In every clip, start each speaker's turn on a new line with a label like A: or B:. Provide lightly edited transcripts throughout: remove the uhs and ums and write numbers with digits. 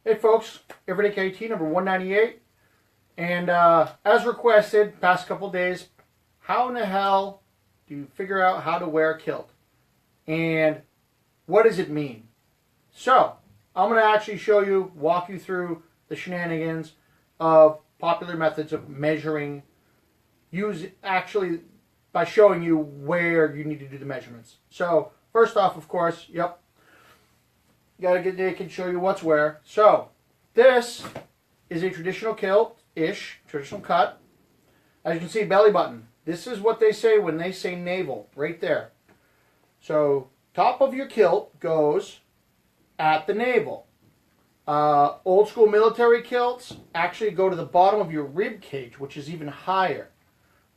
A: Hey folks, everydaykt number 198, and as requested, past couple days, how in the hell do you figure out how to wear a kilt, and what does it mean? So I'm going to actually walk you through the shenanigans of popular methods of measuring, by showing you where you need to do the measurements. So first off, of course, yep, you got to get naked, show you what's where. So this is a traditional kilt-ish, traditional cut. As you can see, belly button. This is what they say when they say navel, right there. So top of your kilt goes at the navel. Old school military kilts actually go to the bottom of your rib cage, which is even higher.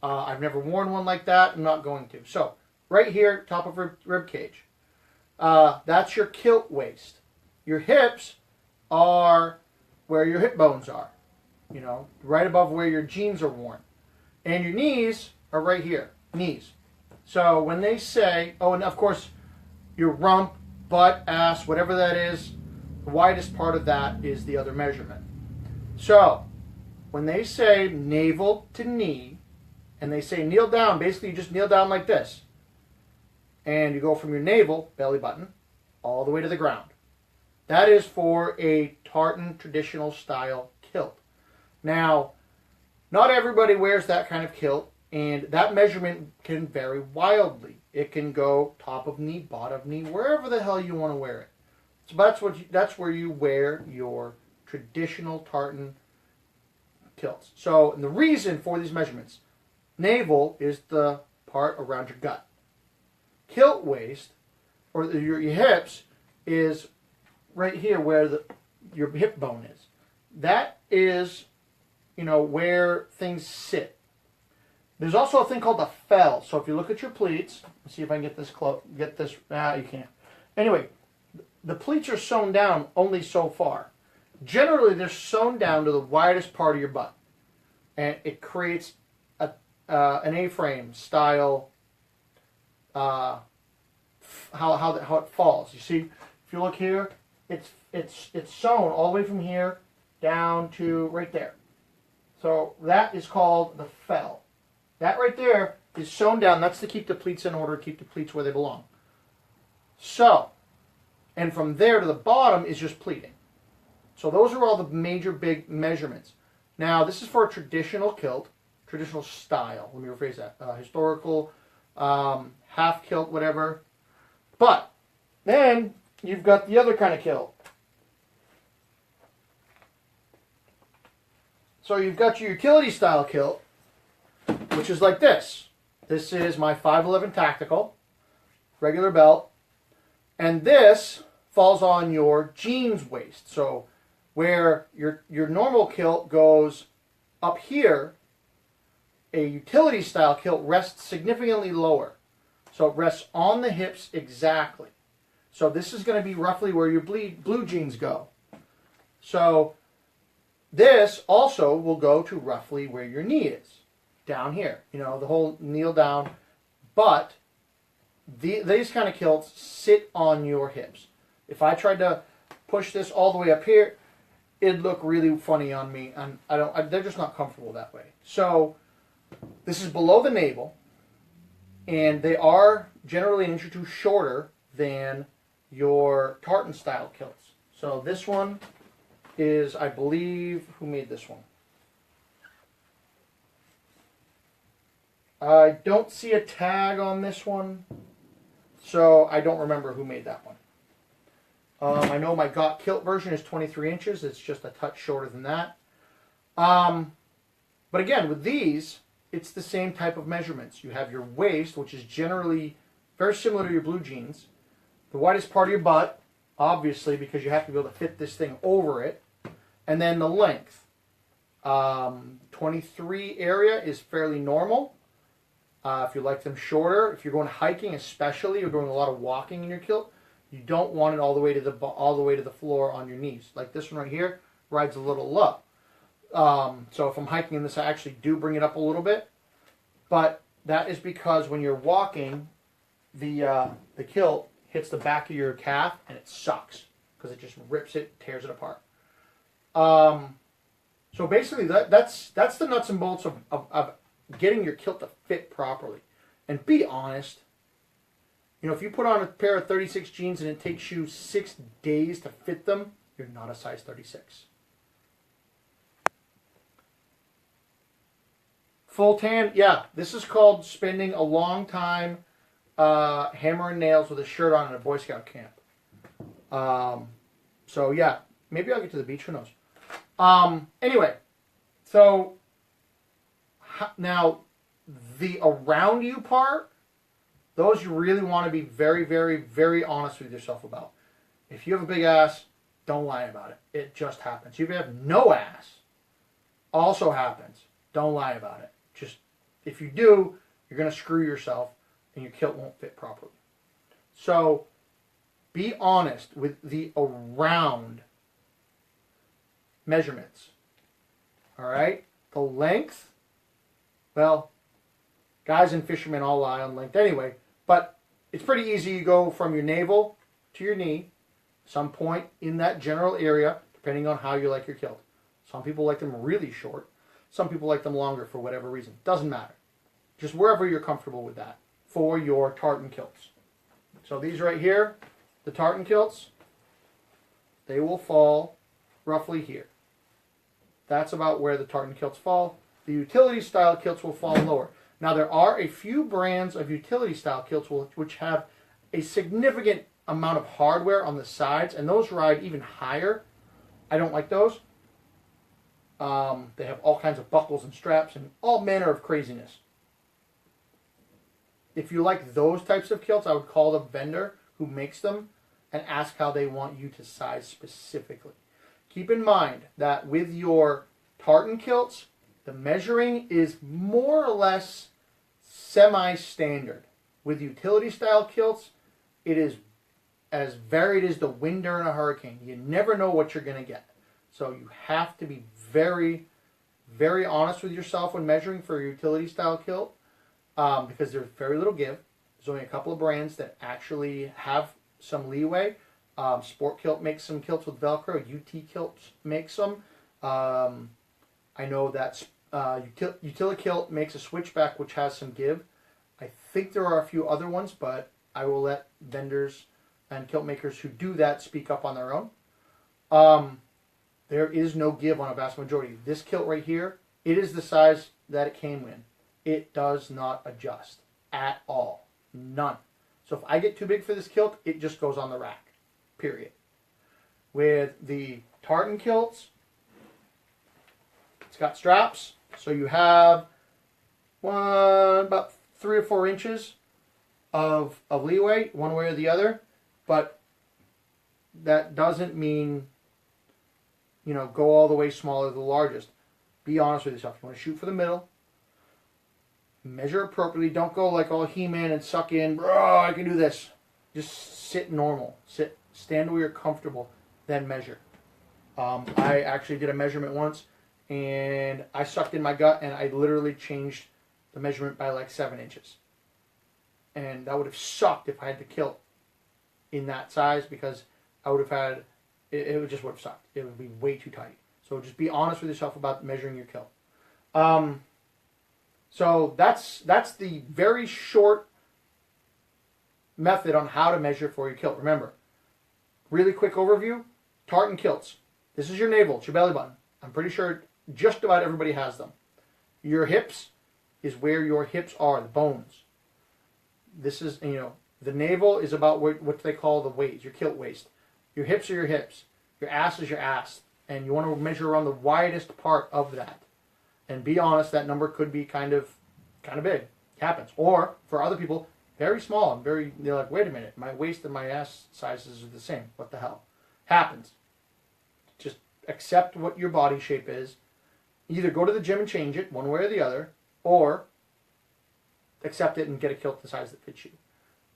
A: I've never worn one like that. I'm not going to. So right here, top of rib cage. That's your kilt waist. Your hips are where your hip bones are. You know, right above where your jeans are worn. And your knees are right here. Knees. So when they say, oh, and of course, your rump, butt, ass, whatever that is, the widest part of that is the other measurement. So when they say navel to knee, and they say kneel down, basically you just kneel down like this. And you go from your navel, belly button, all the way to the ground. That is for a tartan traditional style kilt. Now, not everybody wears that kind of kilt, and that measurement can vary wildly. It can go top of knee, bottom of knee, wherever the hell you want to wear it. So that's where you wear your traditional tartan kilts. So, and the reason for these measurements, navel is the part around your gut. Kilt waist, or your hips, is right here where your hip bone is. That is, you know, where things sit. There's also a thing called the fell. So if you look at your pleats, let's see if I can get this close. You can't. Anyway, the pleats are sewn down only so far. Generally, they're sewn down to the widest part of your butt, and it creates an A-frame style. How it falls. You see, if you look here, it's sewn all the way from here down to right there. So that is called the fell. That right there is sewn down. That's to keep the pleats in order, keep the pleats where they belong. So, and from there to the bottom is just pleating. So those are all the major big measurements. Now, this is for a traditional kilt, traditional style. Let me rephrase that. Historical, half kilt, whatever. But then you've got the other kind of kilt. So you've got your utility style kilt, which is like this. This is my 511 tactical, regular belt, and this falls on your jeans waist. So where your normal kilt goes up here, a utility style kilt rests significantly lower. So it rests on the hips exactly. So this is going to be roughly where your blue jeans go. So this also will go to roughly where your knee is. Down here. You know, the whole kneel down. But these kind of kilts sit on your hips. If I tried to push this all the way up here, it'd look really funny on me. And they're just not comfortable that way. So this is below the navel. And they are generally an inch or two shorter than your tartan style kilts. So this one is, I believe, who made this one? I don't see a tag on this one, so I don't remember who made that one. I know my Got Kilt version is 23 inches. It's just a touch shorter than that. But again, with these, it's the same type of measurements. You have your waist, which is generally very similar to your blue jeans. The widest part of your butt, obviously, because you have to be able to fit this thing over it. And then the length. 23 area is fairly normal. If you like them shorter, if you're going hiking especially, you're doing a lot of walking in your kilt, you don't want it all the way to the floor on your knees. Like this one right here rides a little low. So if I'm hiking in this, I actually do bring it up a little bit. But that is because when you're walking, the kilt hits the back of your calf and it sucks because it just rips it, tears it apart. So basically, that's the nuts and bolts of getting your kilt to fit properly. And be honest, if you put on a pair of 36 jeans and it takes you 6 days to fit them, you're not a size 36. Full tan, yeah, this is called spending a long time hammering nails with a shirt on in a Boy Scout camp. So yeah, maybe I'll get to the beach, who knows. Anyway, so now the around you part, those you really want to be very, very, very honest with yourself about. If you have a big ass, don't lie about it. It just happens. If you have no ass, also happens. Don't lie about it. Just, if you do, you're going to screw yourself and your kilt won't fit properly. So, be honest with the around measurements. Alright? The length, well, guys and fishermen all lie on length anyway, but it's pretty easy. You go from your navel to your knee, some point in that general area, depending on how you like your kilt. Some people like them really short. Some people like them longer for whatever reason. Doesn't matter. Just wherever you're comfortable with that for your tartan kilts. So these right here, the tartan kilts, they will fall roughly here. That's about where the tartan kilts fall. The utility style kilts will fall lower. Now there are a few brands of utility style kilts which have a significant amount of hardware on the sides, and those ride even higher. I don't like those. They have all kinds of buckles and straps and all manner of craziness. If you like those types of kilts, I would call the vendor who makes them and ask how they want you to size specifically. Keep in mind that with your tartan kilts, the measuring is more or less semi-standard. With utility style kilts, it is as varied as the wind during a hurricane. You never know what you're going to get. So you have to be very, very honest with yourself when measuring for a utility style kilt, because there's very little give. There's only a couple of brands that actually have some leeway. Sport Kilt makes some kilts with Velcro. UT Kilts makes some. I know that Utilikilt makes a switchback which has some give. I think there are a few other ones, but I will let vendors and kilt makers who do that speak up on their own. There is no give on a vast majority. This kilt right here, it is the size that it came in. It does not adjust at all. None. So if I get too big for this kilt, it just goes on the rack. Period. With the tartan kilts, it's got straps. So you have about 3 or 4 inches of leeway, one way or the other. But that doesn't mean, go all the way smaller than the largest. Be honest with yourself. You want to shoot for the middle. Measure appropriately. Don't go like all He-Man and suck in. Bro, I can do this. Just sit normal. Stand where you're comfortable. Then measure. I actually did a measurement once, and I sucked in my gut, and I literally changed the measurement by like 7 inches. And that would have sucked if I had the kilt in that size, because I would have had, it just would have sucked. It would be way too tight. So just be honest with yourself about measuring your kilt. So that's the very short method on how to measure for your kilt. Remember, really quick overview, tartan kilts. This is your navel, it's your belly button. I'm pretty sure just about everybody has them. Your hips is where your hips are, the bones. This is, the navel is about what they call the waist, your kilt waist. Your hips are your hips. Your ass is your ass. And you want to measure around the widest part of that. And be honest, that number could be kind of big. It happens. Or, for other people, very small. And they're like, wait a minute, my waist and my ass sizes are the same. What the hell? Happens. Just accept what your body shape is. Either go to the gym and change it, one way or the other, or accept it and get a kilt the size that fits you.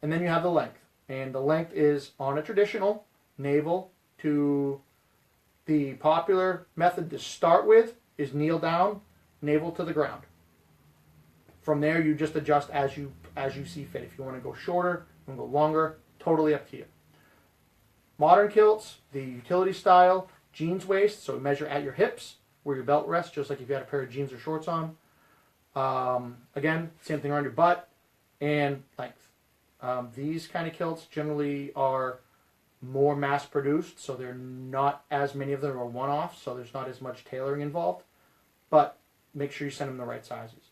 A: And then you have the length. And the length is on a traditional navel to the popular method to start with is kneel down, navel to the ground. From there, you just adjust as you see fit. If you want to go shorter, you want to go longer, totally up to you. Modern kilts, the utility style, jeans waist, so measure at your hips where your belt rests, just like if you had a pair of jeans or shorts on. Again, same thing around your butt and length. These kind of kilts generally are more mass produced, so they're not as many of them are one-offs, so there's not as much tailoring involved. But make sure you send them the right sizes.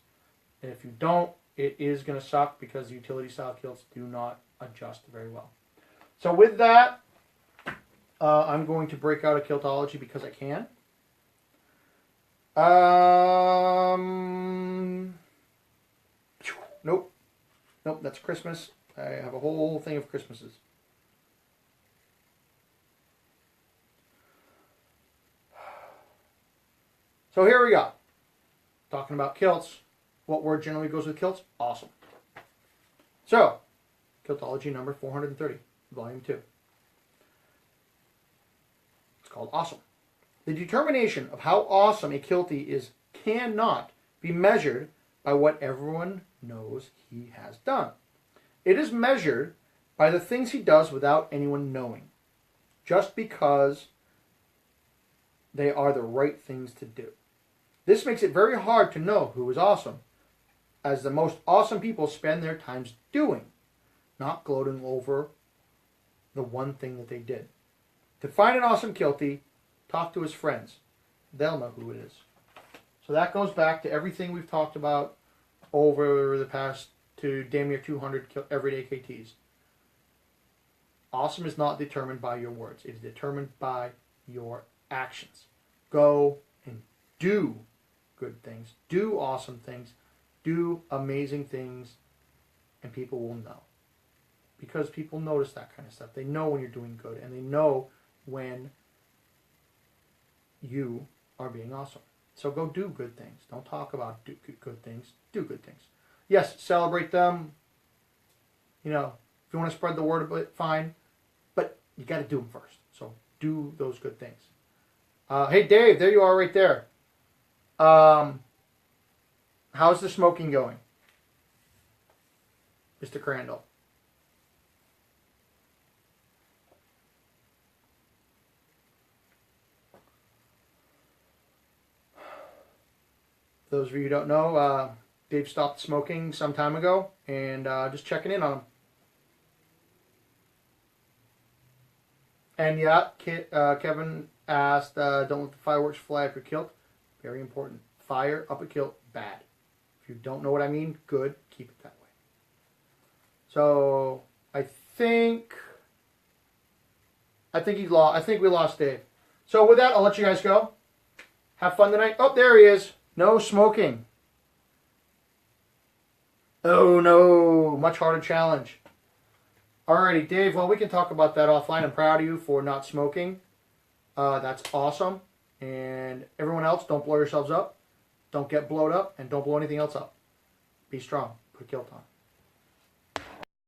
A: And if you don't, it is going to suck because the utility style kilts do not adjust very well. So with that, I'm going to break out a Kiltology because I can. Nope, that's Christmas. I have a whole thing of Christmases. So here we go. Talking about kilts. What word generally goes with kilts? Awesome. So, Kiltology number 430, volume 2. It's called Awesome. The determination of how awesome a kiltie is cannot be measured by what everyone knows he has done. It is measured by the things he does without anyone knowing, just because they are the right things to do. This makes it very hard to know who is awesome, as the most awesome people spend their times doing, not gloating over the one thing that they did. To find an awesome kiltie, talk to his friends. They'll know who it is. So that goes back to everything we've talked about over the past to damn near 200 everyday KTs. Awesome is not determined by your words. It is determined by your actions. Go and do good things. Do awesome things. Do amazing things. And people will know. Because people notice that kind of stuff. They know when you're doing good. And they know when you are being awesome. So go do good things. Don't talk about good things. Do good things. Yes, celebrate them. You know, if you want to spread the word a bit, fine. But you got to do them first. So do those good things. Hey, Dave, there you are right there. How's the smoking going? Mr. Crandall. Those of you who don't know, Dave stopped smoking some time ago, and just checking in on him. And yeah, Kevin asked, don't let the fireworks fly up your kilt. Very important. Fire up a kilt, bad. If you don't know what I mean, good. Keep it that way. So I think we lost Dave. So with that, I'll let you guys go. Have fun tonight. Oh, there he is. No smoking. Oh no, much harder challenge. Alrighty, Dave, well, we can talk about that offline. I'm proud of you for not smoking. That's awesome. And everyone else, don't blow yourselves up. Don't get blowed up, and don't blow anything else up. Be strong. Put a kilt on.